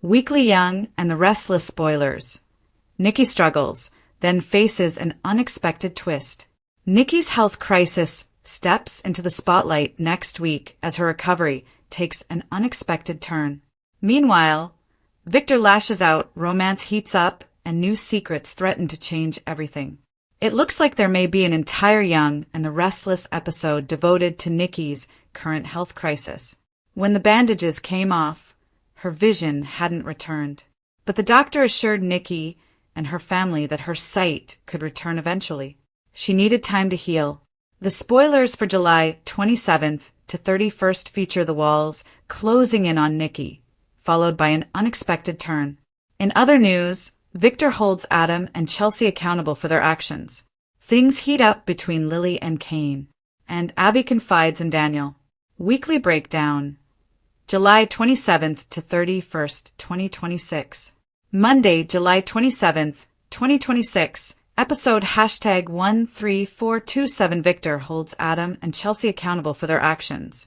Weekly Young and the Restless spoilers. Nikki struggles, then faces an unexpected twist. Nikki's health crisis steps into the spotlight next week as her recovery takes an unexpected turn. Meanwhile, Victor lashes out, romance heats up, and new secrets threaten to change everything. It looks like there may be an entire Young and the Restless episode devoted to Nikki's current health crisis. When the bandages came off, her vision hadn't returned. But the doctor assured Nikki and her family that her sight could return eventually. She needed time to heal. The spoilers for July 27th to 31st feature the walls closing in on Nikki, followed by an unexpected turn. In other news, Victor holds Adam and Chelsea accountable for their actions. Things heat up between Lily and Kane, and Abby confides in Daniel. Weekly breakdown. July 27th to 31st, 2026. Monday, July 27th, 2026. Episode #13427. Victor holds Adam and Chelsea accountable for their actions.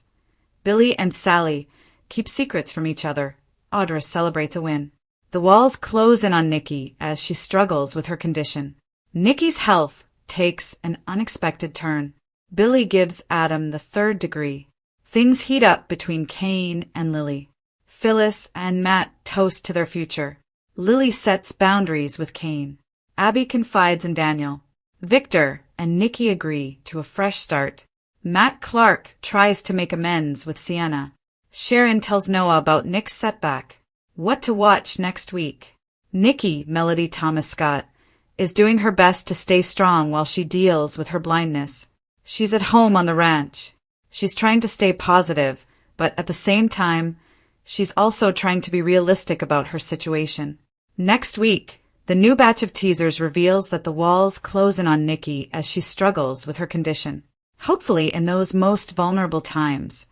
Billy and Sally keep secrets from each other. Audra celebrates a win. The walls close in on Nikki as she struggles with her condition. Nikki's health takes an unexpected turn. Billy gives Adam the third degree. Things heat up between Kane and Lily. Phyllis and Matt toast to their future. Lily sets boundaries with Kane. Abby confides in Daniel. Victor and Nikki agree to a fresh start. Matt Clark tries to make amends with Sienna. Sharon tells Noah about Nick's setback. What to watch next week. Nikki, Melody Thomas Scott, is doing her best to stay strong while she deals with her blindness. She's at home on the ranch. She's trying to stay positive, but at the same time, she's also trying to be realistic about her situation. Next week, the new batch of teasers reveals that the walls close in on Nikki as she struggles with her condition. Hopefully, in those most vulnerable times,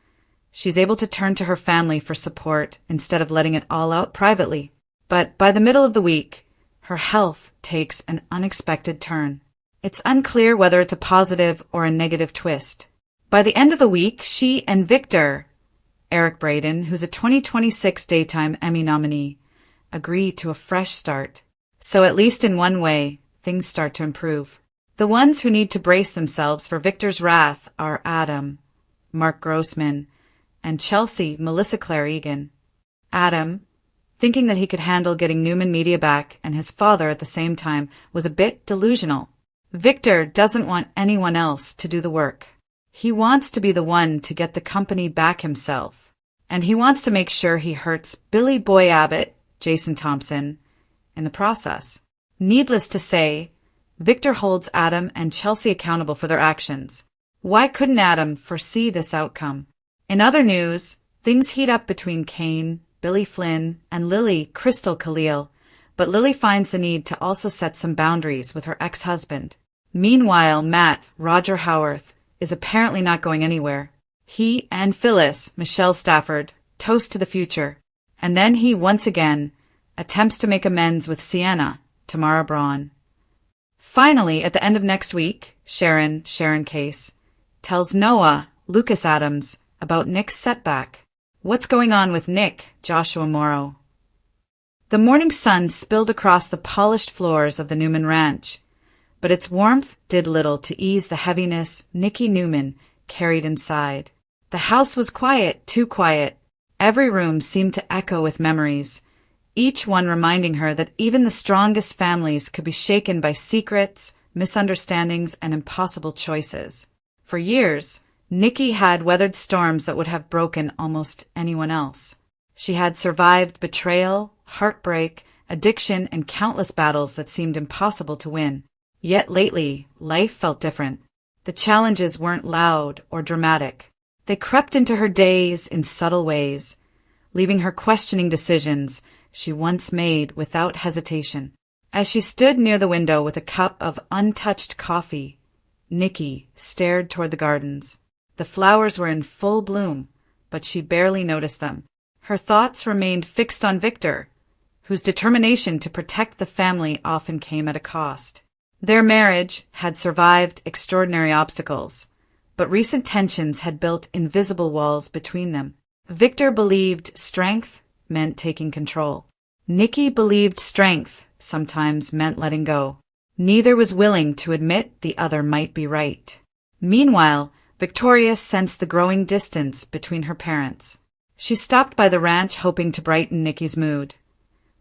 she's able to turn to her family for support instead of letting it all out privately. But by the middle of the week, her health takes an unexpected turn. It's unclear whether it's a positive or a negative twist. By the end of the week, she and Victor, Eric Braeden, who's a 2026 Daytime Emmy nominee, agree to a fresh start. So at least in one way, things start to improve. The ones who need to brace themselves for Victor's wrath are Adam, Mark Grossman, and Chelsea, Melissa Claire Egan. Adam, thinking that he could handle getting Newman Media back and his father at the same time, was a bit delusional. Victor doesn't want anyone else to do the work. He wants to be the one to get the company back himself. And he wants to make sure he hurts Billy Boy Abbott, Jason Thompson, in the process. Needless to say, Victor holds Adam and Chelsea accountable for their actions. Why couldn't Adam foresee this outcome? In other news, things heat up between Kane, Billy Flynn, and Lily Crystal Khalil, but Lily finds the need to also set some boundaries with her ex-husband. Meanwhile, Matt, Roger Howarth, is apparently not going anywhere. He and Phyllis, Michelle Stafford, toast to the future, and then he once again attempts to make amends with Sienna, Tamara Braun. Finally, at the end of next week, Sharon Case, tells Noah, Lucas Adams, about Nick's setback. What's going on with Nick, Joshua Morrow? The morning sun spilled across the polished floors of the Newman Ranch, but its warmth did little to ease the heaviness Nikki Newman carried inside. The house was quiet, too quiet. Every room seemed to echo with memories, each one reminding her that even the strongest families could be shaken by secrets, misunderstandings, and impossible choices. For years, Nikki had weathered storms that would have broken almost anyone else. She had survived betrayal, heartbreak, addiction, and countless battles that seemed impossible to win. Yet lately, life felt different. The challenges weren't loud or dramatic. They crept into her days in subtle ways, leaving her questioning decisions she once made without hesitation. As she stood near the window with a cup of untouched coffee, Nikki stared toward the gardens. The flowers were in full bloom, but she barely noticed them. Her thoughts remained fixed on Victor, whose determination to protect the family often came at a cost. Their marriage had survived extraordinary obstacles, but recent tensions had built invisible walls between them. Victor believed strength meant taking control. Nikki believed strength sometimes meant letting go. Neither was willing to admit the other might be right. Meanwhile, Victoria sensed the growing distance between her parents. She stopped by the ranch hoping to brighten Nikki's mood,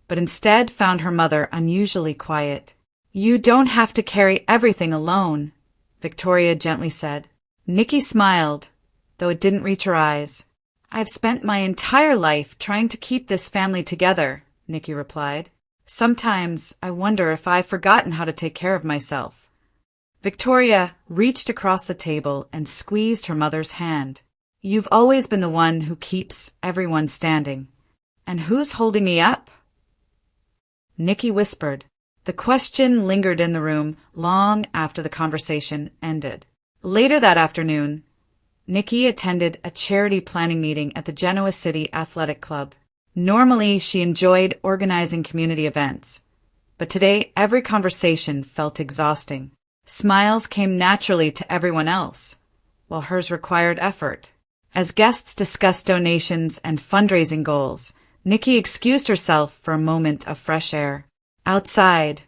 but instead found her mother unusually quiet. "You don't have to carry everything alone," Victoria gently said. Nikki smiled, though it didn't reach her eyes. "I've spent my entire life trying to keep this family together," Nikki replied. "Sometimes I wonder if I've forgotten how to take care of myself." Victoria reached across the table and squeezed her mother's hand. "You've always been the one who keeps everyone standing. And who's holding me up?" Nikki whispered. The question lingered in the room long after the conversation ended. Later that afternoon, Nikki attended a charity planning meeting at the Genoa City Athletic Club. Normally, she enjoyed organizing community events, but today every conversation felt exhausting. Smiles came naturally to everyone else, while hers required effort. As guests discussed donations and fundraising goals, Nikki excused herself for a moment of fresh air. Outside,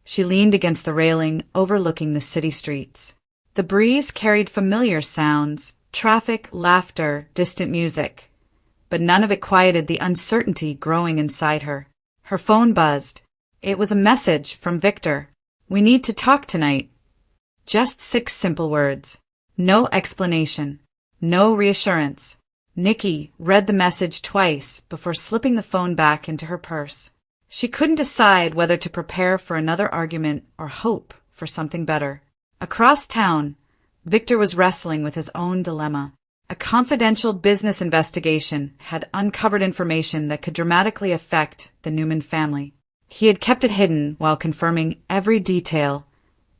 she leaned against the railing overlooking the city streets. The breeze carried familiar sounds, traffic, laughter, distant music, but none of it quieted the uncertainty growing inside her. Her phone buzzed. It was a message from Victor. "We need to talk tonight." Just 6 simple words. No explanation. No reassurance. Nikki read the message twice before slipping the phone back into her purse. She couldn't decide whether to prepare for another argument or hope for something better. Across town, Victor was wrestling with his own dilemma. A confidential business investigation had uncovered information that could dramatically affect the Newman family. He had kept it hidden while confirming every detail,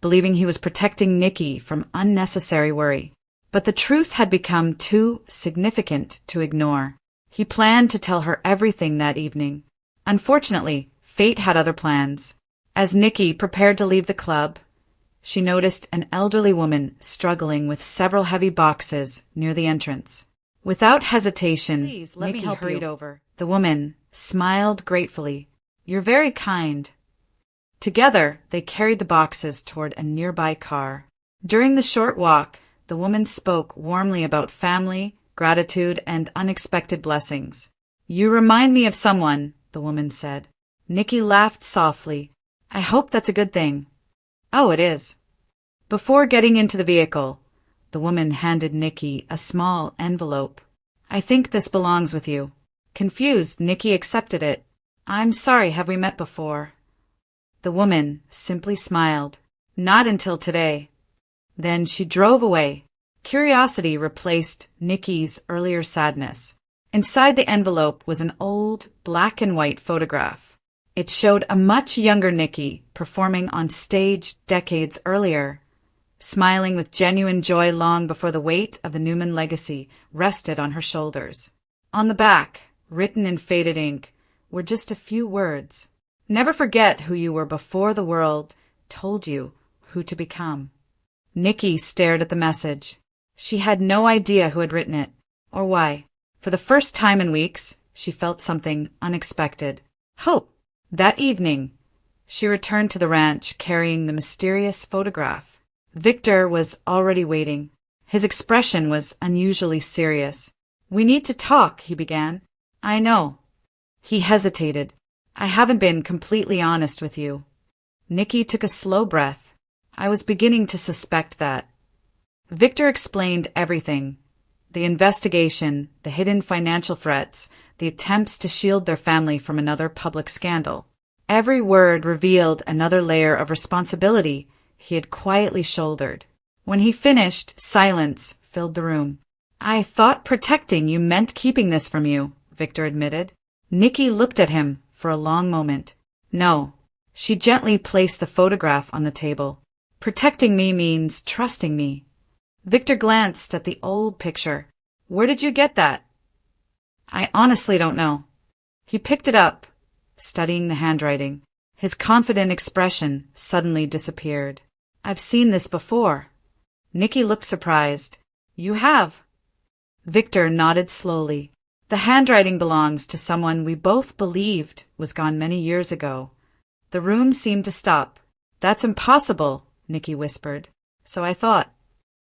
believing he was protecting Nikki from unnecessary worry. But the truth had become too significant to ignore. He planned to tell her everything that evening. Unfortunately, fate had other plans. As Nikki prepared to leave the club, she noticed an elderly woman struggling with several heavy boxes near the entrance. Without hesitation, Nikki hurried over. The woman smiled gratefully. "You're very kind." Together, they carried the boxes toward a nearby car. During the short walk, the woman spoke warmly about family, gratitude, and unexpected blessings. "You remind me of someone," the woman said. Nikki laughed softly. "I hope that's a good thing." "Oh, it is." Before getting into the vehicle, the woman handed Nikki a small envelope. "I think this belongs with you." Confused, Nikki accepted it. "I'm sorry, have we met before?" The woman simply smiled. "Not until today." Then she drove away. Curiosity replaced Nikki's earlier sadness. Inside the envelope was an old, black-and-white photograph. It showed a much younger Nikki performing on stage decades earlier, smiling with genuine joy long before the weight of the Newman legacy rested on her shoulders. On the back, written in faded ink, were just a few words. "Never forget who you were before the world told you who to become." Nikki stared at the message. She had no idea who had written it, or why. For the first time in weeks, she felt something unexpected. Hope. That evening, she returned to the ranch carrying the mysterious photograph. Victor was already waiting. His expression was unusually serious. "We need to talk," he began. "I know." He hesitated. "I haven't been completely honest with you." Nikki took a slow breath. "I was beginning to suspect that." Victor explained everything. The investigation, the hidden financial threats, the attempts to shield their family from another public scandal. Every word revealed another layer of responsibility he had quietly shouldered. When he finished, silence filled the room. "I thought protecting you meant keeping this from you," Victor admitted. Nikki looked at him for a long moment. "No." She gently placed the photograph on the table. "Protecting me means trusting me." Victor glanced at the old picture. "Where did you get that?" "I honestly don't know." He picked it up, studying the handwriting. His confident expression suddenly disappeared. "I've seen this before." Nikki looked surprised. "You have?" Victor nodded slowly. The handwriting belongs to someone we both believed was gone many years ago. The room seemed to stop. That's impossible, Nikki whispered. So I thought.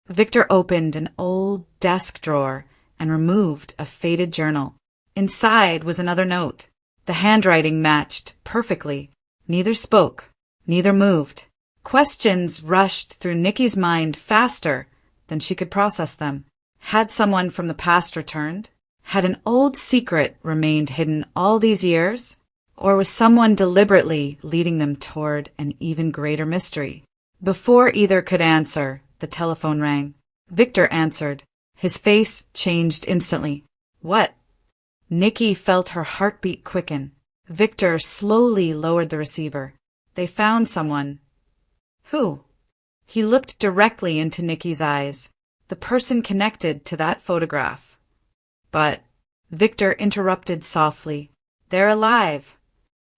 Victor opened an old desk drawer and removed a faded journal. Inside was another note. The handwriting matched perfectly. Neither spoke, neither moved. Questions rushed through Nikki's mind faster than she could process them. Had someone from the past returned? Had an old secret remained hidden all these years? Or was someone deliberately leading them toward an even greater mystery? Before either could answer, the telephone rang. Victor answered. His face changed instantly. What? Nikki felt her heartbeat quicken. Victor slowly lowered the receiver. They found someone. Who? He looked directly into Nikki's eyes. The person connected to that photograph. But Victor interrupted softly. They're alive.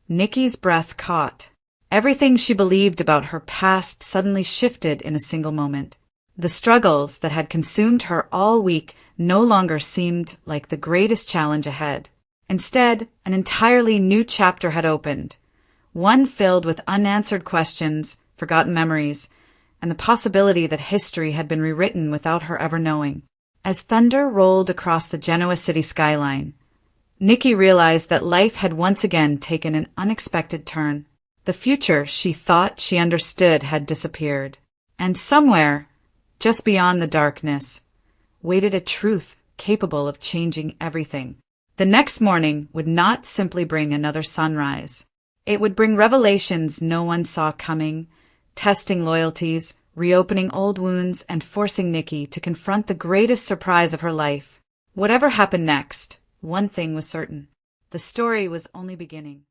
Nikki's breath caught. Everything she believed about her past suddenly shifted in a single moment. The struggles that had consumed her all week no longer seemed like the greatest challenge ahead. Instead, an entirely new chapter had opened, one filled with unanswered questions, forgotten memories, and the possibility that history had been rewritten without her ever knowing. As thunder rolled across the Genoa city skyline, Nikki realized that life had once again taken an unexpected turn. The future she thought she understood had disappeared, and somewhere, just beyond the darkness, waited a truth capable of changing everything. The next morning would not simply bring another sunrise. It would bring revelations no one saw coming, testing loyalties, reopening old wounds, and forcing Nikki to confront the greatest surprise of her life. Whatever happened next, one thing was certain. The story was only beginning.